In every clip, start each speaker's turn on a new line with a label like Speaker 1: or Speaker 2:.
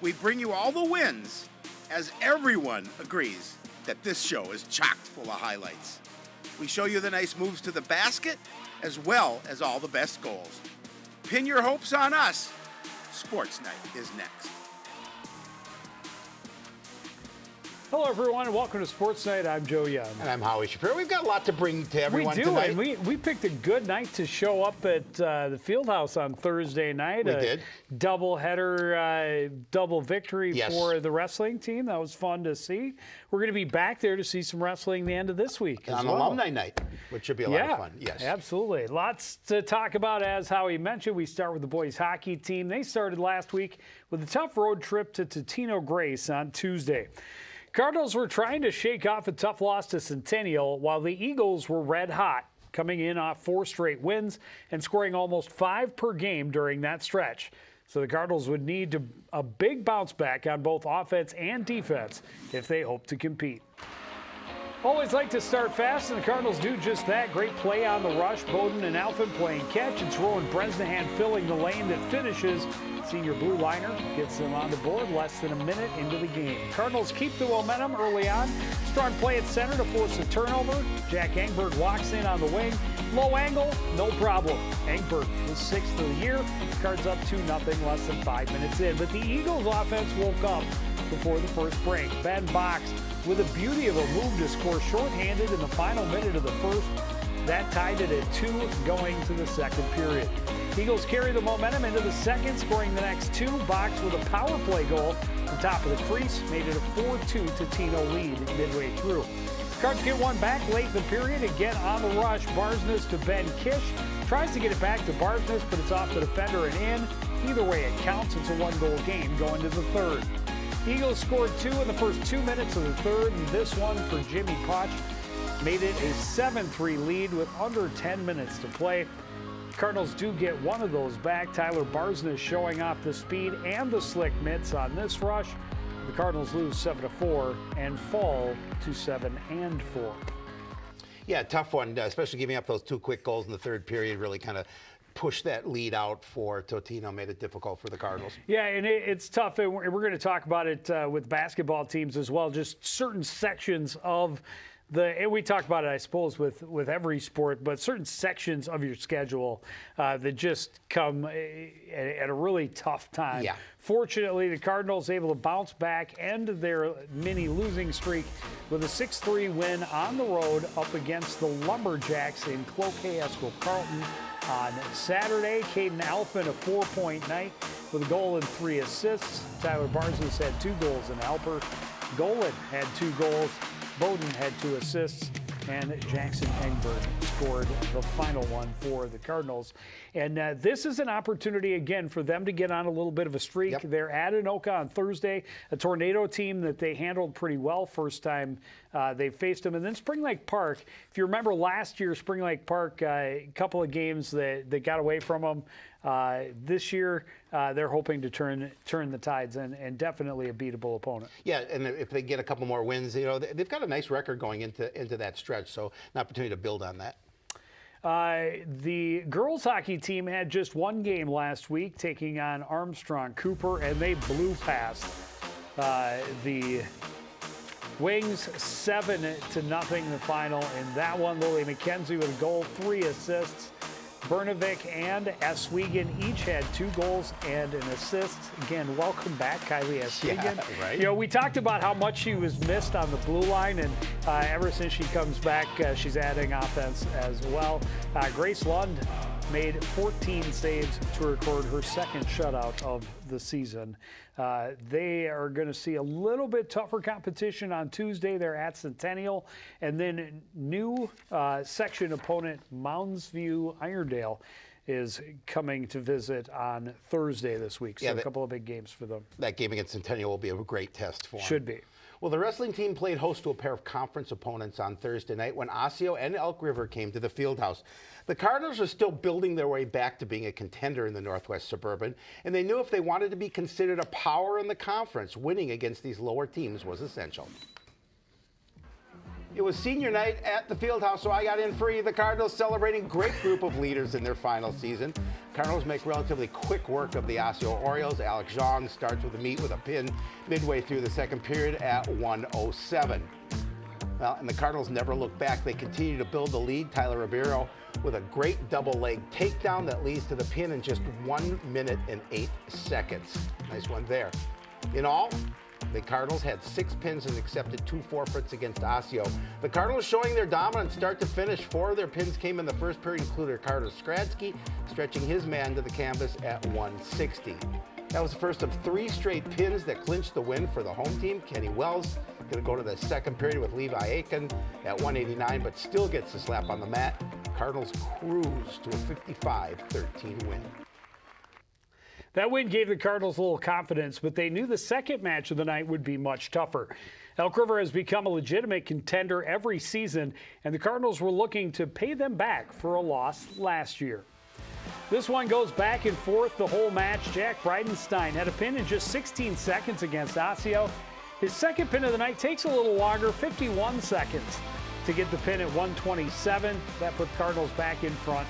Speaker 1: We bring you all the wins, as everyone agrees that this show is chock full of highlights. We show you the nice moves to the basket, as well as all the best goals. Pin your hopes on us. Sportsnight is next.
Speaker 2: Hello, everyone, and welcome to Sports Night. I'm Joe Young.
Speaker 3: And I'm Howie Shapiro. We've got a lot to bring to everyone
Speaker 2: We
Speaker 3: tonight.
Speaker 2: do, and we picked a good night to show up at the Fieldhouse on Thursday night.
Speaker 3: We did.
Speaker 2: Double-header, double victory for the wrestling team. That was fun to see. We're going to be back there to see some wrestling the end of this week
Speaker 3: on Alumni Night, which should be a lot of fun. Yes,
Speaker 2: absolutely. Lots to talk about, as Howie mentioned. We start with the boys hockey team. They started last week with a tough road trip to Totino Grace on Tuesday. Cardinals were trying to shake off a tough loss to Centennial, while the Eagles were red hot, coming in off 4 straight wins and scoring almost 5 per game during that stretch. So the Cardinals would need a big bounce back on both offense and defense if they hope to compete. Always like to start fast, and the Cardinals do just that. Great play on the rush. Bowden and Alphen playing catch. It's Rowan Bresnahan filling the lane that finishes. Senior blue liner gets them on the board less than a minute into the game. Cardinals keep the momentum early on. Strong play at center to force a turnover. Jack Engberg walks in on the wing. Low angle, no problem. Engberg was 6th of the year. Cards up 2-0 less than 5 minutes in. But the Eagles offense woke up before the first break. Ben Box with a beauty of a move to score shorthanded in the final minute of the first. That tied it at 2 going to the second period. Eagles carry the momentum into the second, scoring the next 2. Box with a power play goal from top of the crease made it a 4-2 Totino lead midway through. Cards get one back late in the period. Again on the rush, Barsness to Ben Kish. Tries to get it back to Barsness, but it's off the defender and in. Either way it counts. It's a 1-goal game going to the third. Eagles scored 2 in the first 2 minutes of the third, and this one for Jimmy Potch made it a 7-3 lead with under 10 minutes to play. Cardinals do get one of those back. Tyler Barsness showing off the speed and the slick mitts on this rush. The Cardinals lose 7-4 and fall to 7-4.
Speaker 3: Yeah, tough one, especially giving up those 2 quick goals in the third period really kind of pushed that lead out for Totino, made it difficult for the Cardinals.
Speaker 2: Yeah, and it's tough, and we're going to talk about it with basketball teams as well, just certain sections of and we talk about it, I suppose, with every sport, but certain sections of your schedule that just come at a really tough time.
Speaker 3: Yeah.
Speaker 2: Fortunately, the Cardinals able to bounce back, end their mini losing streak with a 6-3 win on the road up against the Lumberjacks in Cloquet Esco-Carlton on Saturday. Caden Alphen, a 4-point night with a goal and 3 assists. Tyler Barsness had 2 goals and helper. Golan had 2 goals. Bowden had 2 assists, and Jackson Engberg scored the final one for the Cardinals. And this is an opportunity, again, for them to get on a little bit of a streak.
Speaker 3: Yep.
Speaker 2: They're at Anoka on Thursday, a Tornado team that they handled pretty well first time they faced them. And then Spring Lake Park, if you remember last year, Spring Lake Park, a couple of games that got away from them. This year, they're hoping to turn the tides and definitely a beatable opponent.
Speaker 3: Yeah, and if they get a couple more wins, they've got a nice record going into that stretch, so an opportunity to build on that.
Speaker 2: The girls hockey team had just 1 game last week, taking on Armstrong Cooper, and they blew past the Wings 7-0 the final in that one. Lily McKenzie with a goal, 3 assists. Bernovic and Eswegan each had 2 goals and an assist. Again, welcome back, Kylie Eswegan.
Speaker 3: Yeah, right.
Speaker 2: You know, we talked about how much she was missed on the blue line, and ever since she comes back, she's adding offense as well. Grace Lund made 14 saves to record her 2nd shutout of the season. They are going to see a little bit tougher competition on Tuesday. They're at Centennial. And then new section opponent Mounds View Irondale is coming to visit on Thursday this week. So a couple of big games for them.
Speaker 3: That game against Centennial will be a great test for them.
Speaker 2: Should be.
Speaker 3: Well, the wrestling team played host to a pair of conference opponents on Thursday night when Osseo and Elk River came to the Fieldhouse. The Cardinals are still building their way back to being a contender in the Northwest Suburban, and they knew if they wanted to be considered a power in the conference, winning against these lower teams was essential. It was senior night at the Fieldhouse, so I got in free. The Cardinals celebrating great group of leaders in their final season. Cardinals make relatively quick work of the Osseo Orioles. Alex Zhang starts with a meet with a pin midway through the second period at 1:07. Well, and the Cardinals never look back. They continue to build the lead. Tyler Ribeiro with a great double leg takedown that leads to the pin in just 1 minute and 8 seconds. Nice one there. In all, the Cardinals had 6 pins and accepted 2 forfeits against Osseo. The Cardinals showing their dominance start to finish. 4 of their pins came in the first period, including Carter Skradsky, stretching his man to the canvas at 160. That was the first of 3 straight pins that clinched the win for the home team. Kenny Wells going to go to the second period with Levi Aiken at 189, but still gets the slap on the mat. Cardinals cruise to a 55-13 win.
Speaker 2: That win gave the Cardinals a little confidence, but they knew the second match of the night would be much tougher. Elk River has become a legitimate contender every season, and the Cardinals were looking to pay them back for a loss last year. This one goes back and forth the whole match. Jack Bridenstine had a pin in just 16 seconds against Osseo. His second pin of the night takes a little longer, 51 seconds, to get the pin at 127. That put Cardinals back in front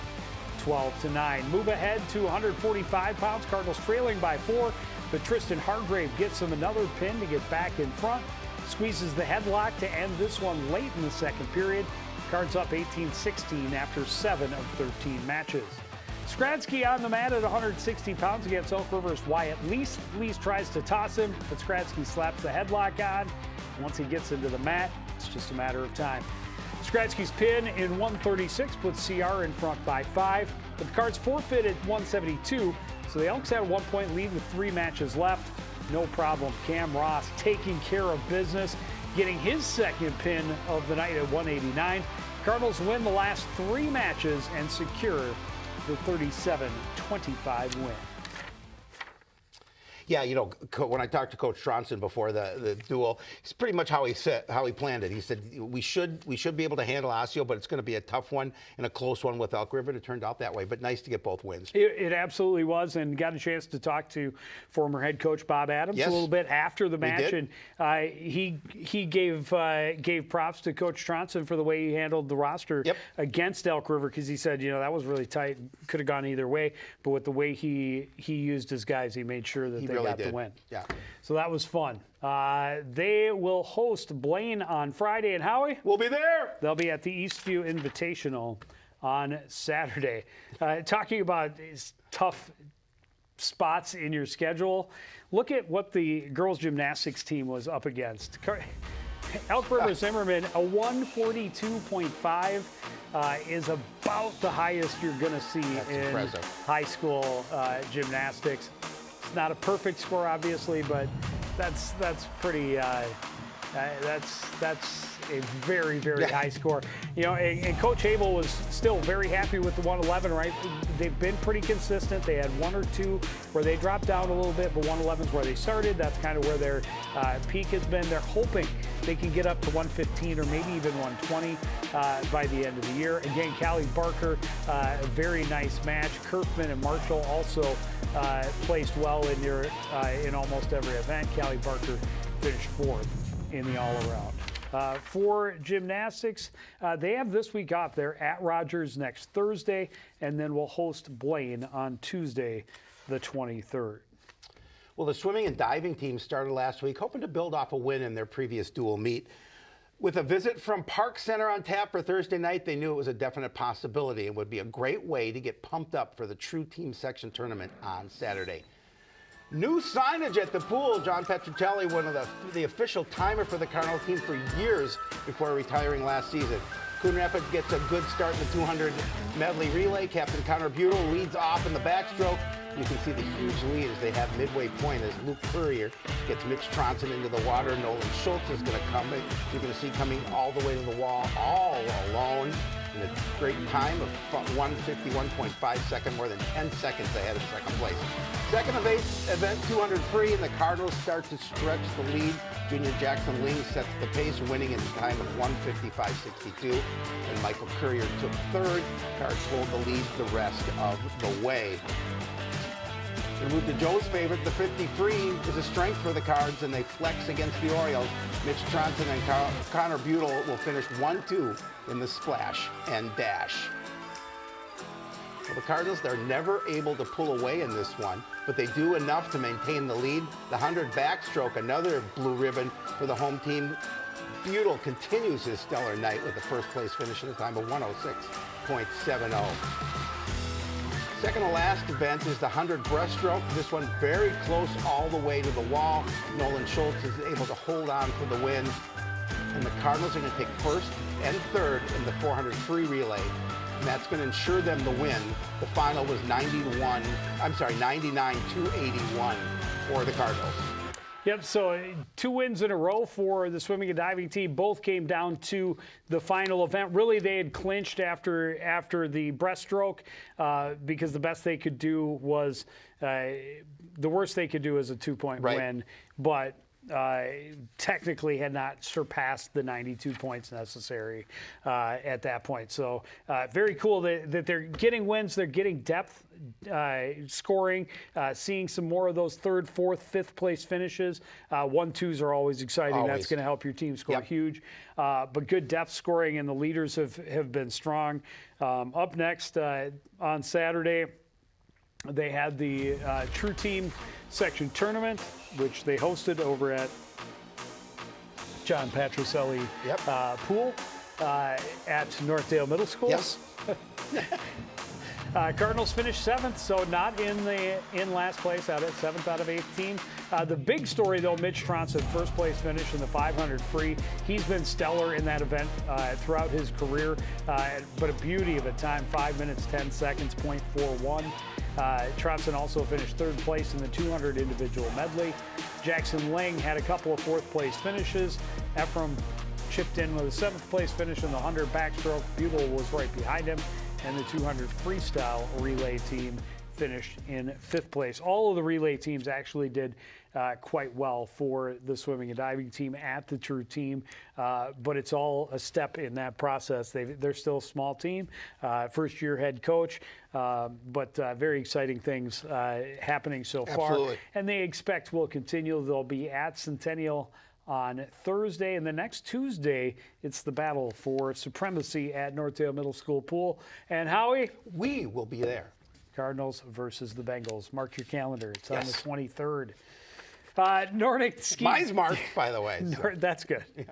Speaker 2: 12-9. Move ahead to 145 pounds. Cardinals trailing by 4, but Tristan Hargrave gets him another pin to get back in front. Squeezes the headlock to end this one late in the second period. Cards up 18-16 after 7 of 13 matches. Skradsky on the mat at 160 pounds against Elk River's Wyatt Lease. Lease tries to toss him, but Skradsky slaps the headlock on. Once he gets into the mat, it's just a matter of time. Skradsky's pin in 136 puts CR in front by 5, but the Cards forfeit at 172, so the Elks had a 1-point lead with 3 matches left. No problem. Cam Ross taking care of business, getting his second pin of the night at 189. Cardinals win the last 3 matches and secure the 37-25 win.
Speaker 3: Yeah, you know, when I talked to Coach Stronson before the duel, it's pretty much how he planned it. He said we should be able to handle Osseo, but it's going to be a tough one and a close one with Elk River. It turned out that way, but nice to get both wins.
Speaker 2: It absolutely was, and got a chance to talk to former head coach Bob Adams a little bit after the match, and he gave props to Coach Stronson for the way he handled the roster against Elk River, because he said, you know, that was really tight, could have gone either way, but with the way he used his guys, he made sure that they got the win.
Speaker 3: Yeah.
Speaker 2: So that was fun. They will host Blaine on Friday, and Howie?
Speaker 3: We'll be there.
Speaker 2: They'll be at the Eastview Invitational on Saturday. Talking about these tough spots in your schedule, look at what the girls gymnastics team was up against. Elk River Zimmerman, a 142.5 is about the highest you're going to see in high school gymnastics. It's not a perfect score, obviously, but that's pretty. That's a very, very high score. You know, and Coach Abel was still very happy with the 111, right? They've been pretty consistent. They had 1 or 2 where they dropped down a little bit, but 111 is where they started. That's kind of where their peak has been. They're hoping they can get up to 115 or maybe even 120 by the end of the year. Again, Callie Barker, a very nice match. Kerfman and Marshall also placed well in almost every event. Callie Barker finished 4th in the all-around. For gymnastics, they have this week off. They're at Rogers next Thursday, and then we'll host Blaine on Tuesday, the 23rd.
Speaker 3: Well, the swimming and diving team started last week, hoping to build off a win in their previous dual meet. With a visit from Park Center on tap for Thursday night, they knew it was a definite possibility and would be a great way to get pumped up for the True Team Section Tournament on Saturday. New signage at the pool. John Petrutelli, one of the official timer for the Cardinal team for years before retiring last season. Coon Rapids gets a good start in the 200 medley relay. Captain Connor Butel leads off in the backstroke. You can see the huge lead as they have midway point as Luke Courier gets Mitch Tronson into the water. Nolan Schultz is going to come. You're going to see coming all the way to the wall, all alone, in a great time of 151.5 seconds, more than 10 seconds ahead of second place. Second event, 200 free, and the Cardinals start to stretch the lead. Junior Jackson Ling sets the pace, winning in a time of 155.62, and Michael Courier took third. Cards hold the lead the rest of the way. And with the Joe's favorite, the 53 is a strength for the Cards, and they flex against the Orioles. Mitch Tronson and Connor Butel will finish 1-2 in the splash and dash. Well, the Cardinals, they're never able to pull away in this one, but they do enough to maintain the lead. The 100 backstroke, another blue ribbon for the home team. Butel continues his stellar night with the first place finish at a time of 106.70. Second to last event is the 100 breaststroke. This one very close all the way to the wall. Nolan Schultz is able to hold on for the win. And the Cardinals are going to take first and third in the 400 free relay. And that's going to ensure them the win. The final was 99-281 for the Cardinals.
Speaker 2: Yep, so 2 wins in a row for the swimming and diving team. Both came down to the final event. Really, they had clinched after the breaststroke because the best they could do was, the worst they could do is a 2-point win. But technically had not surpassed the 92 points necessary at that point. So very cool that they're getting wins, they're getting depth scoring, seeing some more of those 3rd, 4th, 5th place finishes. 1-2s are always exciting.
Speaker 3: Always.
Speaker 2: That's going to help your team score huge. But good depth scoring, and the leaders have been strong. Up next on Saturday, they had the True Team Section Tournament, which they hosted over at John Patricelli Pool at Northdale Middle School.
Speaker 3: Yes.
Speaker 2: Cardinals finished 7th, so not in last place, out at 7th out of 8th team. The big story, though, Mitch Tronson, first place finish in the 500 free. He's been stellar in that event throughout his career, but a beauty of a time, 5 minutes, 10 seconds, .41. Tronson also finished 3rd place in the 200 individual medley. Jackson Lang had a couple of 4th place finishes. Ephraim chipped in with a 7th place finish in the 100 backstroke. Butel was right behind him. And the 200 freestyle relay team finished in 5th place. All of the relay teams actually did quite well for the swimming and diving team at the True Team, but it's all a step in that process. They're still a small team, first-year head coach, but very exciting things happening so far.
Speaker 3: Absolutely.
Speaker 2: And they expect will continue. They'll be at Centennial on Thursday, and the next Tuesday, it's the battle for supremacy at Northdale Middle School Pool. And Howie?
Speaker 3: We will be there.
Speaker 2: Cardinals versus the Bengals. Mark your calendar. It's on the 23rd. Nordic Skiing.
Speaker 3: Mine's marked, by the way. So.
Speaker 2: That's good. Yeah.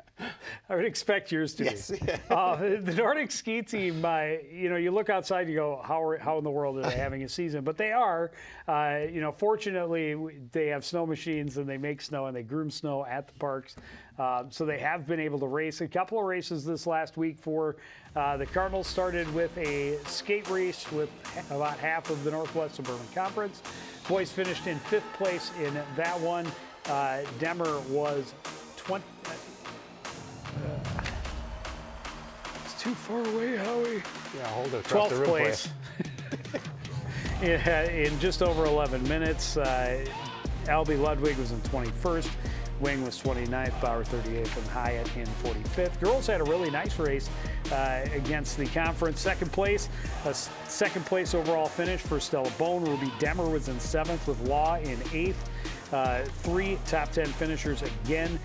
Speaker 2: I would expect yours to be.
Speaker 3: Yes.
Speaker 2: The Nordic ski team, you look outside, you go, how in the world are they having a season? But they are. Fortunately, they have snow machines, and they make snow, and they groom snow at the parks. So they have been able to race a couple of races this last week for the Cardinals. Started with a skate race with about half of the Northwest Suburban Conference. Boys finished in 5th place in that one. Demmer was 20. It's too far away, Howie.
Speaker 3: Yeah, hold it.
Speaker 2: 12th place. In just over 11 minutes. Albie Ludwig was in 21st. Wing was 29th, Bauer 38th, and Hyatt in 45th. Girls had a really nice race against the conference. Second place overall finish for Stella Bone. Ruby Demmer was in 7th with Law in 8th. 3 top 10 finishers again.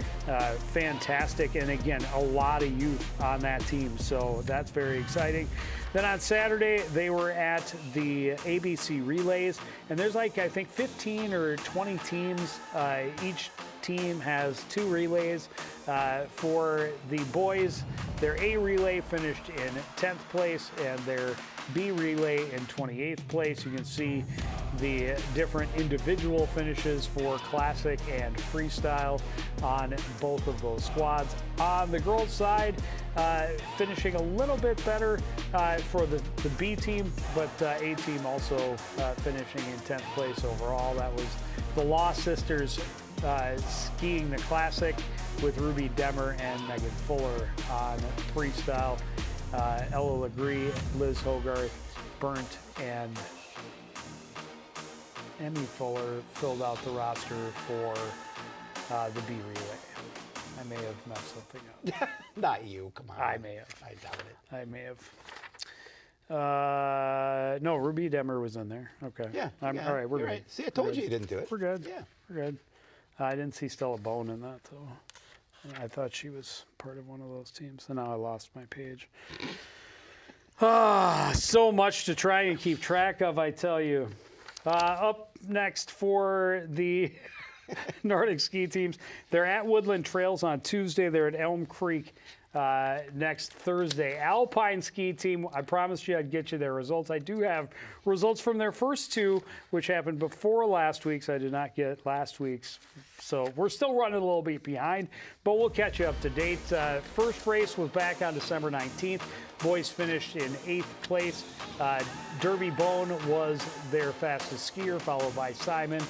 Speaker 2: Fantastic. And again, a lot of youth on that team. So that's very exciting. Then on Saturday, they were at the ABC Relays. And there's I think 15 or 20 teams. Each team has 2 relays. For the boys, their A relay finished in 10th place and their B relay in 28th place. You can see the different individual finishes for classic and freestyle on both of those squads. On the girls' side, finishing a little bit better for the B team, but A team also finishing in 10th place overall. That was the Law sisters skiing the classic with Ruby Demmer and Megan Fuller on freestyle. Ella Legree, Liz Hogarth, Burnt, and Emmy Fuller filled out the roster for the B relay. I may have messed something up.
Speaker 3: Not you, come on.
Speaker 2: I may have.
Speaker 3: I doubt it.
Speaker 2: I may have. No, Ruby Demmer was in there. Okay.
Speaker 3: Yeah.
Speaker 2: All right, we're good.
Speaker 3: Right. See, I told you didn't do it.
Speaker 2: We're good.
Speaker 3: Yeah.
Speaker 2: We're good. I didn't see Stella Bone in that, though. I thought she was part of one of those teams, and now I lost my page. So much to try and keep track of, I tell you. Up next for the Nordic ski teams, they're at Woodland Trails on Tuesday. They're at Elm Creek next Thursday. Alpine ski team, I promised you I'd get you their results. I do have results from their first two, which happened before last week's. I did not get last week's. So we're still running a little bit behind, but we'll catch you up to date. First race was back on December 19th. Boys finished in 8th place. Derby Bone was their fastest skier, followed by Simon,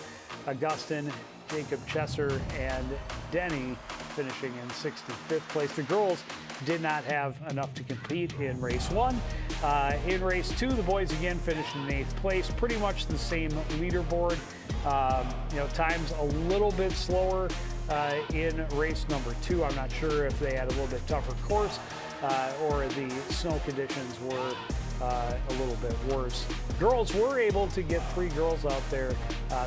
Speaker 2: Augustin, Jacob Chesser, and Denny finishing in 65th place. The girls did not have enough to compete in race 1. In race 2, the boys again finished in 8th place. Pretty much the same leaderboard. Times a little bit slower in race number 2. I'm not sure if they had a little bit tougher course or the snow conditions were a little bit worse. Girls were able to get 3 girls out there.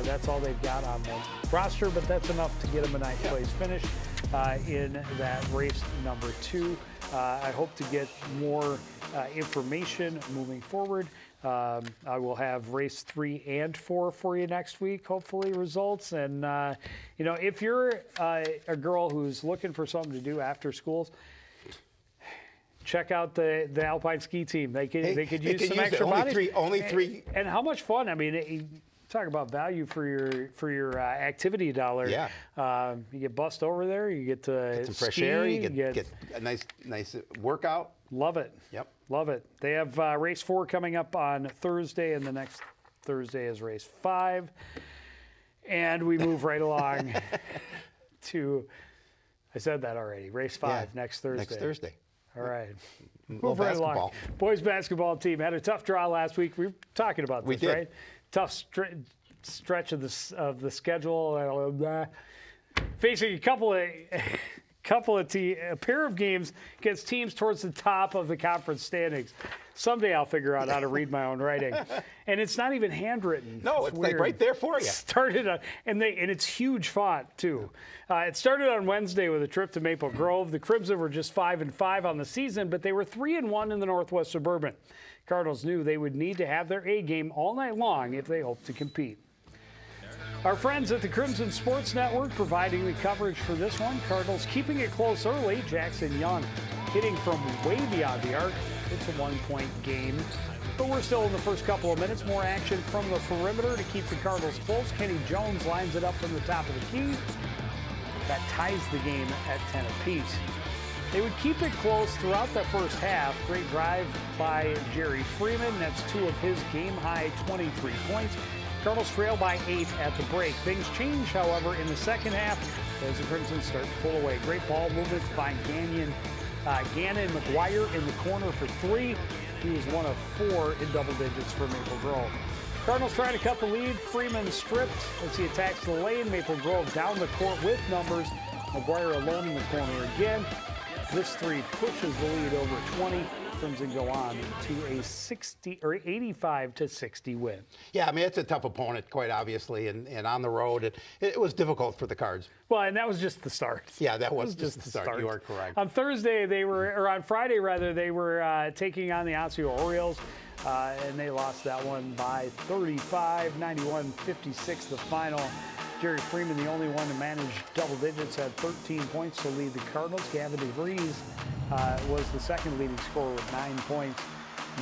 Speaker 2: That's all they've got on the roster, but that's enough to get them a ninth place finish in that race number 2. I hope to get more information moving forward. I will have race 3 and 4 for you next week, hopefully results. And, if you're a girl who's looking for something to do after schools, check out the Alpine ski team. They could use some extra bodies.
Speaker 3: Only three.
Speaker 2: And how much fun! I mean, talk about value for your activity dollar.
Speaker 3: Yeah.
Speaker 2: You get bussed over there. You get to
Speaker 3: get some fresh
Speaker 2: ski,
Speaker 3: air. You get a nice workout.
Speaker 2: Love it.
Speaker 3: Yep.
Speaker 2: Love it. They have race 4 coming up on Thursday, and the next Thursday is race 5. And we move right along to, I said that already, race 5 next Thursday.
Speaker 3: Next Thursday.
Speaker 2: All right.
Speaker 3: Move right along.
Speaker 2: Boys basketball team had a tough draw last week. We were talking about this, right? Tough stretch of the schedule. Facing a pair of games against teams towards the top of the conference standings. Someday I'll figure out how to read my own writing. And it's not even handwritten.
Speaker 3: No, it's like right there for you.
Speaker 2: And it's huge font too. It started on Wednesday with a trip to Maple Grove. The Crimson were just 5-5 on the season, but they were 3-1 in the Northwest Suburban. Cardinals knew they would need to have their A game all night long if they hoped to compete. Our friends at the Crimson Sports Network providing the coverage for this one. Cardinals keeping it close early. Jackson Young hitting from way beyond the arc. It's a 1-point game. But we're still in the first couple of minutes. More action from the perimeter to keep the Cardinals close. Kenny Jones lines it up from the top of the key. That ties the game at 10 apiece. They would keep it close throughout the first half. Great drive by Jerry Freeman. That's 2 of his game-high 23 points. Cardinals trail by 8 at the break. Things change, however, in the second half as the Crimson start to pull away. Great ball movement by Gannon McGuire in the corner for 3. He was 1 of 4 in double digits for Maple Grove. Cardinals trying to cut the lead. Freeman stripped as he attacks the lane. Maple Grove down the court with numbers. McGuire alone in the corner again. This 3 pushes the lead over 20. Crimson go on to a 85-60 win.
Speaker 3: Yeah, I mean, it's a tough opponent, quite obviously, and on the road, it was difficult for the Cards.
Speaker 2: Well, and that was just the start.
Speaker 3: Yeah, that was just the start. You are correct.
Speaker 2: On Friday, they were taking on the Osseo Orioles, and they lost that one by 35, 91-56, the final. Jerry Freeman, the only one to manage double digits, had 13 points to lead the Cardinals. Gavin DeVries was the second leading scorer with 9 points.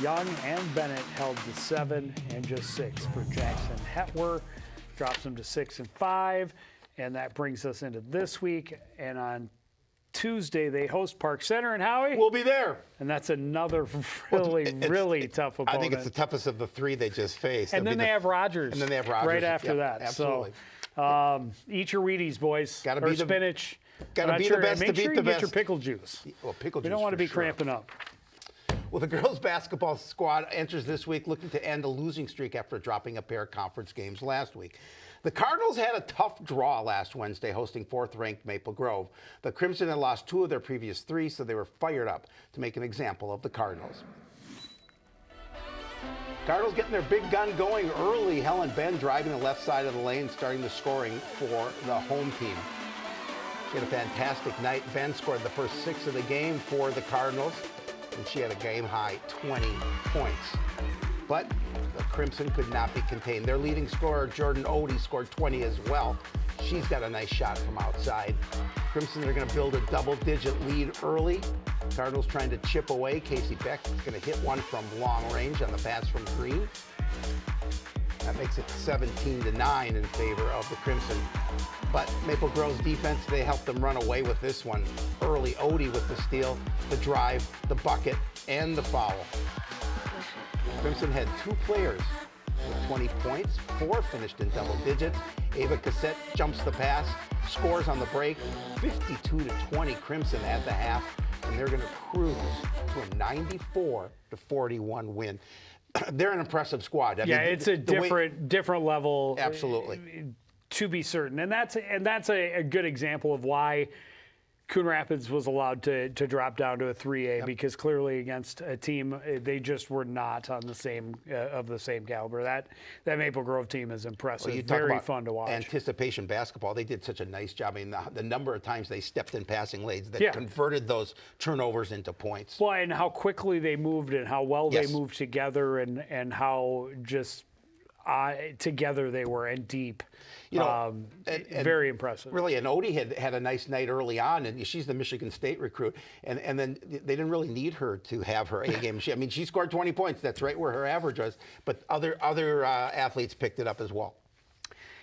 Speaker 2: Young and Bennett held to 7 and just 6 for Jackson Hetwer. Drops them to 6 and 5, and that brings us into this week. And on Tuesday, they host Park Center, and Howie?
Speaker 3: We'll be there.
Speaker 2: And that's another really tough opponent.
Speaker 3: I think it's the toughest of the 3 they just faced.
Speaker 2: And then they have Rogers.
Speaker 3: And then they have Rogers.
Speaker 2: Right after that.
Speaker 3: Absolutely.
Speaker 2: So, eat your Wheaties, boys.
Speaker 3: Gotta be
Speaker 2: spinach.
Speaker 3: Gotta be the best to beat the best.
Speaker 2: Make sure you get your pickle juice.
Speaker 3: Well, pickle juice.
Speaker 2: We don't want to be
Speaker 3: sure.
Speaker 2: cramping up.
Speaker 3: Well, the girls' basketball squad enters this week looking to end a losing streak after dropping a pair of conference games last week. The Cardinals had a tough draw last Wednesday, hosting 4th-ranked Maple Grove. The Crimson had lost 2 of their previous 3, so they were fired up to make an example of the Cardinals. Cardinals getting their big gun going early. Helen Ben driving the left side of the lane, starting the scoring for the home team. She had a fantastic night. Ben scored the first 6 of the game for the Cardinals, and she had a game-high 20 points. But the Crimson could not be contained. Their leading scorer, Jordan Odie, scored 20 as well. She's got a nice shot from outside. Crimson are going to build a double-digit lead early. Cardinals trying to chip away. Casey Beck is going to hit one from long range on the pass from Green. That makes it 17-9 in favor of the Crimson. But Maple Grove's defense, they helped them run away with this one early. Odie with the steal, the drive, the bucket, and the foul. Crimson had 2 players with 20 points. 4 finished in double digits. Ava Cassette jumps the pass, scores on the break. 52-20 Crimson at the half, and they're going to cruise to a 94-41 win. They're an impressive squad. I mean,
Speaker 2: it's a different level.
Speaker 3: Absolutely.
Speaker 2: To be certain, and that's a good example of why Coon Rapids was allowed to drop down to a 3A, because clearly against a team they just were not on the same of the same caliber. That Maple Grove team is impressive.
Speaker 3: Well,
Speaker 2: very fun to watch.
Speaker 3: Anticipation basketball. They did such a nice job. I mean, the number of times they stepped in passing lanes that converted those turnovers into points.
Speaker 2: Well, and how quickly they moved and how well they moved together, and how just together they were and deep. And very impressive.
Speaker 3: Really, and Odie had a nice night early on, and she's the Michigan State recruit, and then they didn't really need her to have her A game. She scored 20 points. That's right where her average was, but other athletes picked it up as well.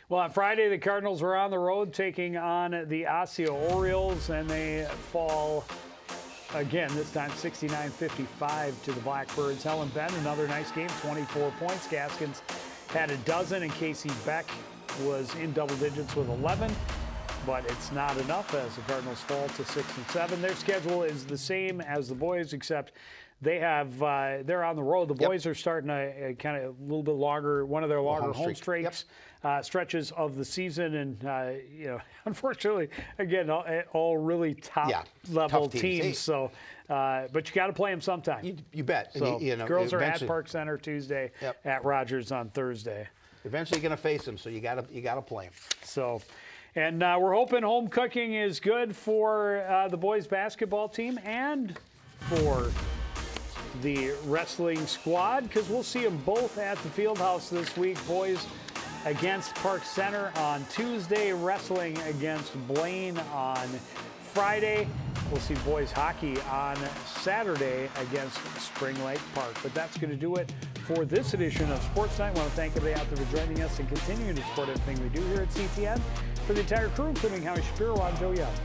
Speaker 2: Well, on Friday, the Cardinals were on the road taking on the Osseo Orioles, and they fall again, this time 69-55 to the Blackbirds. Helen Ben, another nice game, 24 points. Gaskins had a dozen, and Casey Beck was in double digits with 11, but it's not enough as the Cardinals fall to 6-7. Their schedule is the same as the boys, except they have they're on the road. The boys are starting a kind of a little bit longer, one of their longer home streaks, stretches of the season, and unfortunately, again, all really top level teams. So, but you got to play them sometime.
Speaker 3: You bet.
Speaker 2: So, girls are at Park Center Tuesday, at Rogers on Thursday.
Speaker 3: Eventually going to face them, so you got to play them.
Speaker 2: So, and we're hoping home cooking is good for the boys basketball team and for the wrestling squad, because we'll see them both at the Fieldhouse this week. Boys against Park Center on Tuesday, wrestling against Blaine on Friday. We'll see boys hockey on Saturday against Spring Lake Park. But that's going to do it for this edition of Sportsnight. I want to thank everybody out there for joining us and continuing to support everything we do here at CTN. For the entire crew, including Howie Shapiro, I'm Joe Youngs.